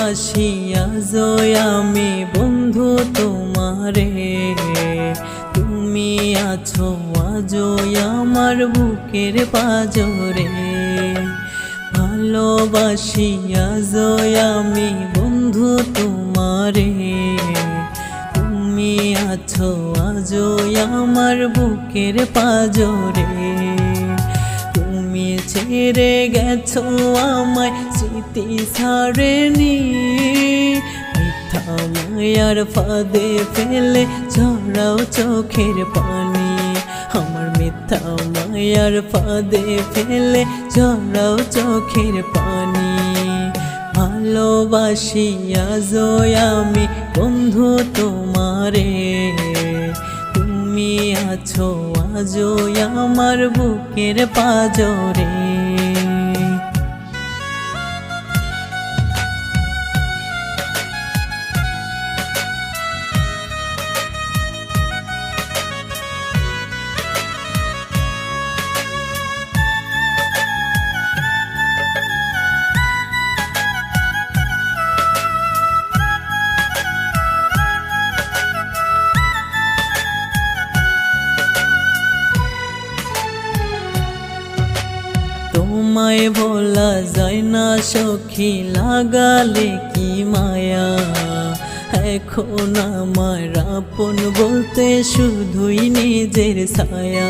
ভালোবাসি আজও আমি বন্ধু তোমারে, তুমি আছো আজও আমার বুকের পাজরে। ভালোবাসি আজও আমি বন্ধু তোমারে, তুমি আছো আজও আমার বুকের পাজরে। তুমি ছেড়ে গেছো আমায় স্মৃতি ছাড়েনি, মিথ্যা মায়ার ফাঁদে ফেলে ঝরাও চোখের পানি। আমার মিথ্যা মায়ার ফাঁদে ফেলে ঝরাও চোখের পানি। ভালোবাসি আজও আমি বন্ধু তোমারে, তুমি আছো আজও আমার বুকের পাজরে। তোমায় বলা যায় না সখী, লাগালে কি মায়া। এখন আমার আপন বলতে শুধুই নিজের ছায়া।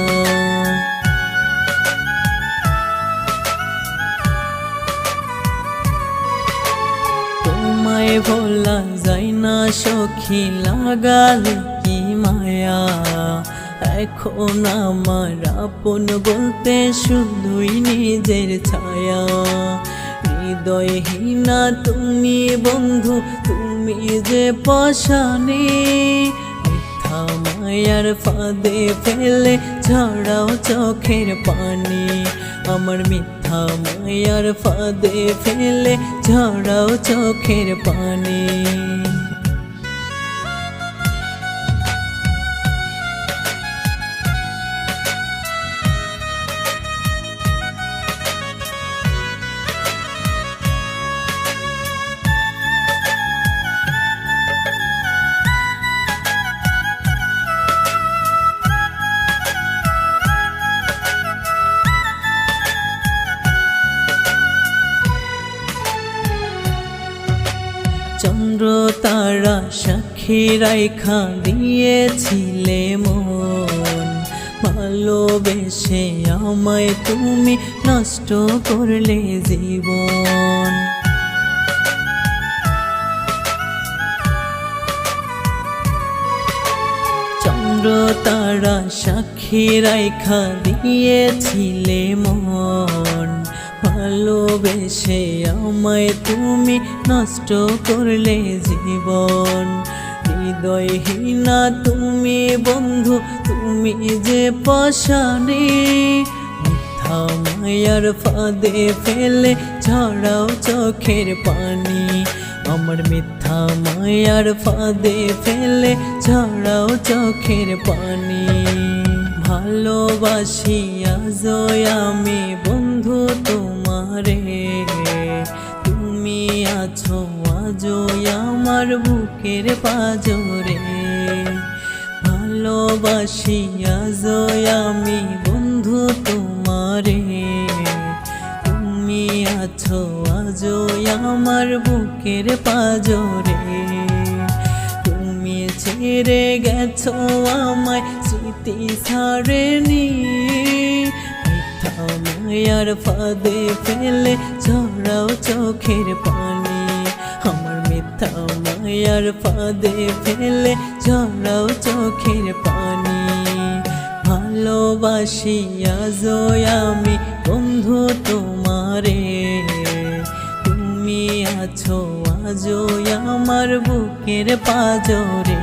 তোমায় বলা যায় না সখী, লাগালে কি মায়া। এখন আমার আপন বলতে শুধুই নিজের ছায়া। হৃদয়হীনা তুমি বন্ধু, তুমি যে পাশানে, মিথ্যা মায়ার ফাঁদে ফেলে ঝরাও চোখের পানি। আমার মিথ্যা মায়ার ফাঁদে ফেলে ঝরাও চোখের পানি। চন্দ্র তারা সাক্ষী রাইখা দিয়েছিলে মন, ভালোবেসে আমায় তুমি নষ্ট করলে জীবন। চন্দ্র তারা সাক্ষী রাইখা দিয়েছিলে মন, ভালোবেসে আমায় তুমি নষ্ট করলে জীবন। হৃদয়হীনা তুমি বন্ধু, তুমি যে পাশানে, মিথ্যা মায়ার ফাঁদে ফেলে ঝরাও চোখের পানি। আমার মিথ্যা মায়ার ফাঁদে ফেলে ঝরাও চোখের পানি। ভালোবাসি আজও আমি বন্ধু তোমারে, তুমি আছো আজও আমার বুকের পাজরে। ভালোবাসি আজও আমি বন্ধু তোমারে, তুমি আছো আজও আমার বুকের পাজরে। তুমি ছেড়ে গেছো আমায় স্মৃতি ছাড়েনি, মিথ্যা মায়ার ফাঁদে ফেলে ঝরাও চোখের পানি। আমার মিথ্যা মায়ার ফাঁদে ফেলে ঝরাও চোখের পানি। ভালোবাসি আজও আমি বন্ধু তোমারে, তুমি আছো আজও আমার বুকের পাজরে।